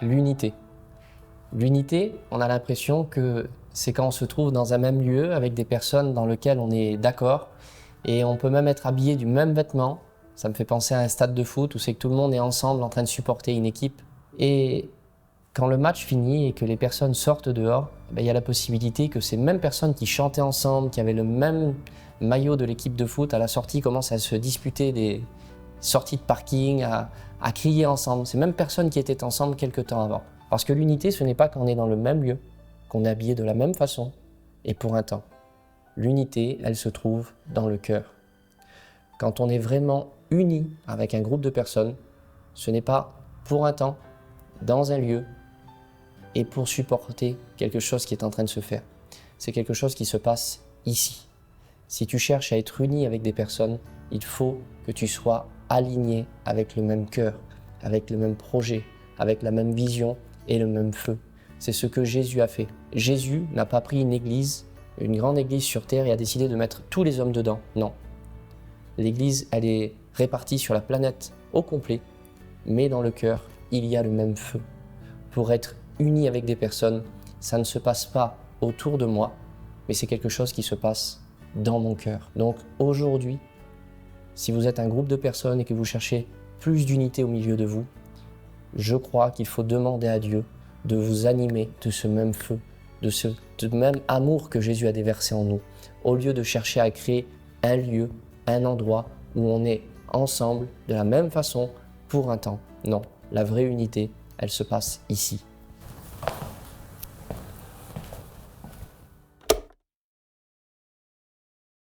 L'unité. L'unité, on a l'impression que c'est quand on se trouve dans un même lieu avec des personnes dans lesquelles on est d'accord et on peut même être habillé du même vêtement. Ça me fait penser à un stade de foot où c'est que tout le monde est ensemble en train de supporter une équipe. Et quand le match finit et que les personnes sortent dehors, il y a la possibilité que ces mêmes personnes qui chantaient ensemble, qui avaient le même maillot de l'équipe de foot, à la sortie commencent à se disputer des sorties de parking, à crier ensemble. Ces mêmes personnes qui étaient ensemble quelques temps avant. Parce que l'unité, ce n'est pas quand on est dans le même lieu, qu'on est habillé de la même façon et pour un temps. L'unité, elle se trouve dans le cœur. Quand on est vraiment uni avec un groupe de personnes, ce n'est pas pour un temps, dans un lieu, et pour supporter quelque chose qui est en train de se faire. C'est quelque chose qui se passe ici. Si tu cherches à être uni avec des personnes, il faut que tu sois aligné avec le même cœur, avec le même projet, avec la même vision et le même feu. C'est ce que Jésus a fait. Jésus n'a pas pris une église, une grande église sur terre et a décidé de mettre tous les hommes dedans. Non. L'église, elle est répartie sur la planète au complet, mais dans le cœur, il y a le même feu. Pour être uni avec des personnes, ça ne se passe pas autour de moi, mais c'est quelque chose qui se passe dans mon cœur. Donc aujourd'hui, si vous êtes un groupe de personnes et que vous cherchez plus d'unité au milieu de vous, je crois qu'il faut demander à Dieu de vous animer de ce même feu, de ce même amour que Jésus a déversé en nous, au lieu de chercher à créer un lieu, un endroit où on est ensemble de la même façon pour un temps. Non, la vraie unité, elle se passe ici.